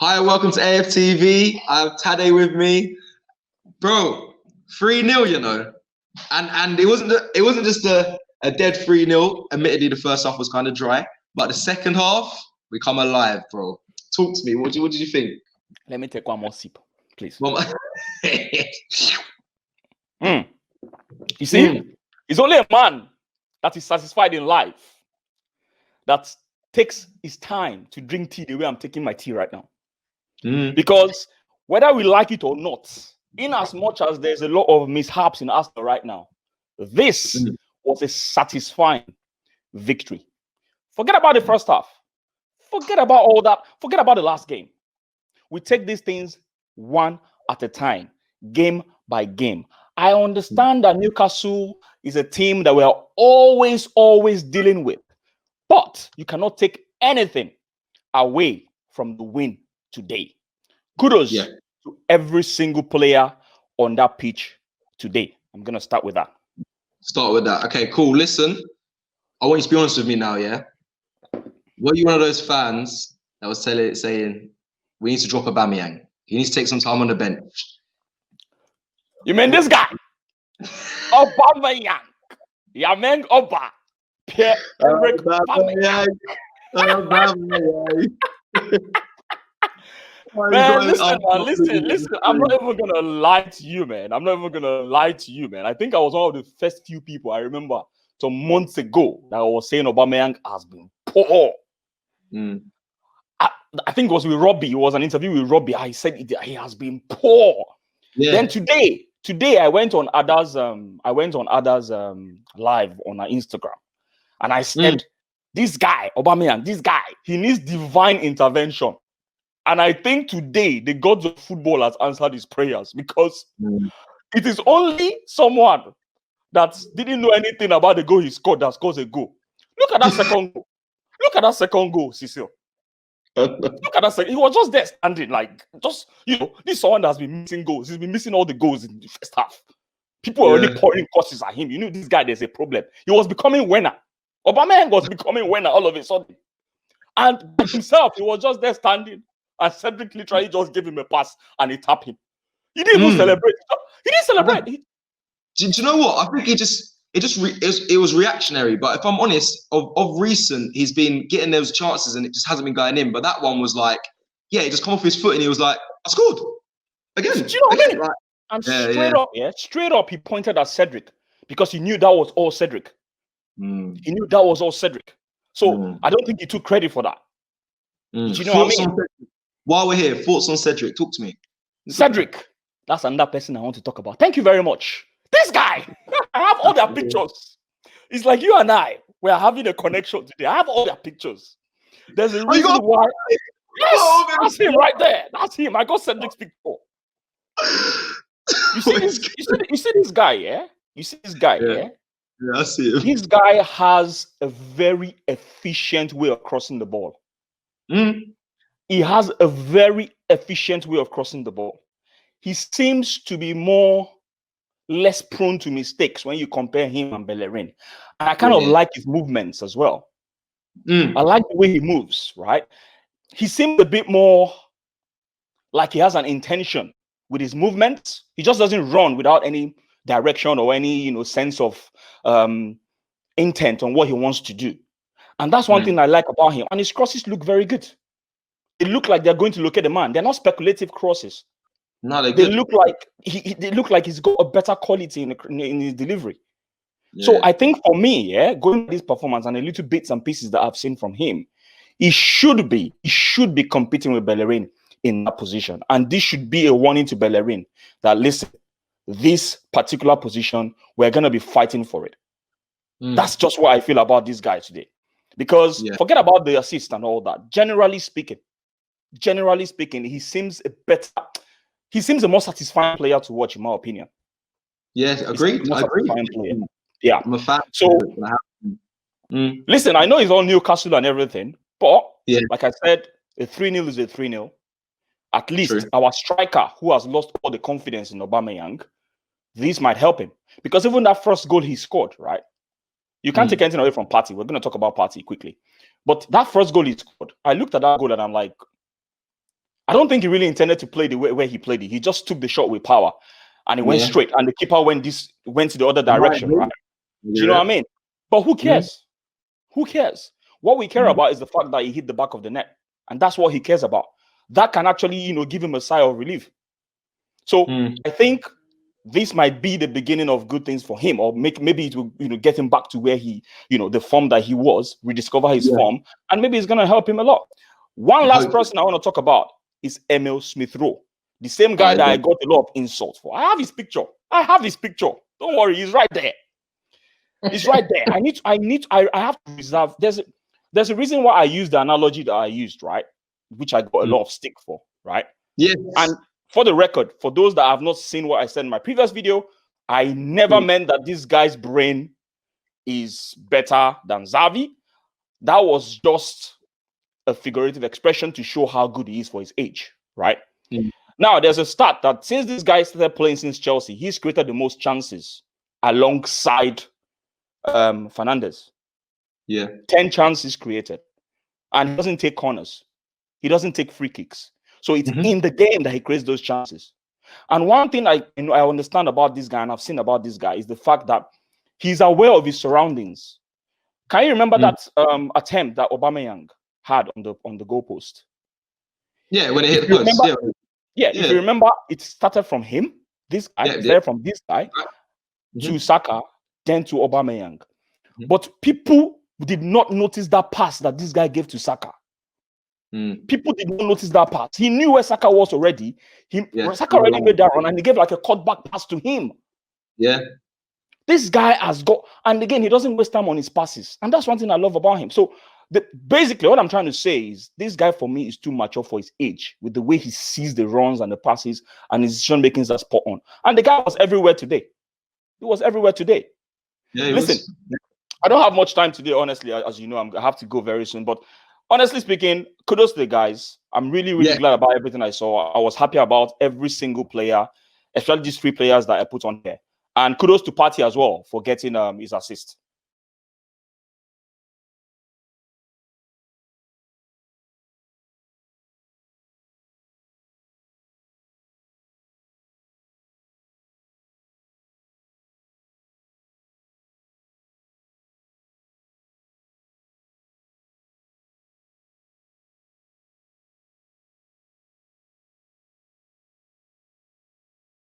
Hi, welcome to AFTV. I have Tade with me, bro. 3-0, you know, and it wasn't just a dead 3-0. Admittedly, the first half was kind of dry, but the second half we come alive, bro. Talk to me. What did you think? Let me take one more sip, please. You see, it's only a man that is satisfied in life that takes his time to drink tea the way I'm taking my tea right now. Because whether we like it or not, in as much as there's a lot of mishaps in Arsenal right now, this was a satisfying victory. Forget about the first half. Forget about all that. Forget about the last game. We take these things one at a time, game by game. I understand that Newcastle is a team that we're always dealing with, but you cannot take anything away from the win today. Kudos to every single player on that pitch today. I'm going to start with that. Start with that. Okay, cool. Listen, I want you to be honest with me now, yeah? Were you one of those fans that was saying, we need to drop Aubameyang? He needs to take some time on the bench. You mean this guy? Aubameyang. Yameng Oba. Pierre-Emerick Aubameyang. Man, listen. I'm not even gonna lie to you, man. I think I was one of the first few people I remember some months ago that I was saying Aubameyang has been poor. I think it was with Robbie. It was an interview with Robbie. I said he has been poor. Yeah. Then today I went on others live on our Instagram, and I said, this guy Aubameyang, he needs divine intervention. And I think today the gods of football has answered his prayers, because it is only someone that didn't know anything about the goal he scored that scores a goal. Look at that second goal. Look at that second goal, Cecil. Look at that second. He was just there standing, like, this is someone that has been missing goals. He's been missing all the goals in the first half. People are already pouring curses at him. You know, this guy, there's a problem. He was becoming winner. Aubameyang was becoming winner all of a sudden. And himself, he was just there standing. And Cedric literally just gave him a pass and he tapped him. He didn't even celebrate. He didn't celebrate. Do you know what? I think it was reactionary. But if I'm honest, of recent, he's been getting those chances and it just hasn't been going in. But that one was like, he just come off his foot and he was like, I scored again. Do you know what I mean? And straight up, he pointed at Cedric because he knew that was all Cedric. He knew that was all Cedric. So I don't think he took credit for that. Do you know what I mean? While we're here, thoughts on Cedric. Talk to me. Cedric, that's another person I want to talk about. Thank you very much. This guy, I have all their pictures. It's like you and I, we are having a connection today. I have all their pictures. There's a reason why. Yes, that's him right there. That's him. I got Cedric's picture. You see this guy, yeah? You see this guy, yeah? Yeah, I see him. This guy has a very efficient way of crossing the ball. He has a very efficient way of crossing the ball. He seems to be less prone to mistakes when you compare him and Bellerin. And I kind of like his movements as well. I like the way he moves, right? He seems a bit more like he has an intention with his movements. He just doesn't run without any direction or any, sense of intent on what he wants to do. And that's one thing I like about him. And his crosses look very good. They look like they're going to locate the man. They're not speculative crosses. No, they look like they look like he's got a better quality in his delivery. Yeah. So I think for me, going with this performance and a little bits and pieces that I've seen from him, he should be competing with Bellerin in that position. And this should be a warning to Bellerin that, listen, this particular position, we're going to be fighting for it. That's just what I feel about this guy today. Because forget about the assist and all that. Generally speaking, he seems a more satisfying player to watch, in my opinion. Yes, agreed. I agree. Yeah. I'm a fan. So, listen, I know it's all Newcastle and everything, but like I said, a 3-0 is a 3-0. At least our striker, who has lost all the confidence in Aubameyang, this might help him. Because even that first goal he scored, right? You can't take anything away from Partey. We're going to talk about Partey quickly. But that first goal he scored, I looked at that goal and I'm like, I don't think he really intended to play the way where he played it. He just took the shot with power, and it went straight. And the keeper went to the other direction, right? Do you know what I mean? But who cares? Who cares? What we care about is the fact that he hit the back of the net, and that's what he cares about. That can actually, give him a sigh of relief. So I think this might be the beginning of good things for him, or maybe it will, get him back to where he, the form that he was, rediscover his form, and maybe it's going to help him a lot. One last person I want to talk about is Emil Smith-Rowe, the same guy that I got a lot of insults for. I have his picture. Don't worry, he's right there. He's right there. I have to reserve. There's a reason why I used the analogy that I used, right? Which I got a lot of stick for, right? Yes. And for the record, for those that have not seen what I said in my previous video, I never meant that this guy's brain is better than Xavi. That was just a figurative expression to show how good he is for his age, right? Now, there's a stat that since this guy started playing since Chelsea, he's created the most chances alongside Fernandes. 10 chances created. And he doesn't take corners. He doesn't take free kicks. So it's in the game that he creates those chances. And one thing I understand about this guy, and I've seen about this guy, is the fact that he's aware of his surroundings. Can you remember that attempt that Aubameyang had on the goalpost? Yeah, when it hit the post. If you remember, it started from him, this guy, from this guy to Saka, then to Aubameyang. But people did not notice that pass that this guy gave to Saka. People did not notice that pass. He knew where Saka was already. Saka already made that run, and he gave like a cutback pass to him. Yeah. This guy has got, and again, he doesn't waste time on his passes. And that's one thing I love about him. So basically, what I'm trying to say is this guy for me is too mature for his age, with the way he sees the runs and the passes and his decision making is spot on. And the guy was everywhere today. He was everywhere today. Yeah, listen, I don't have much time today, honestly. As you know, I have to go very soon. But honestly speaking, kudos to the guys. I'm really, really glad about everything I saw. I was happy about every single player, especially these 3 players that I put on here. And kudos to Partey as well for getting his assist.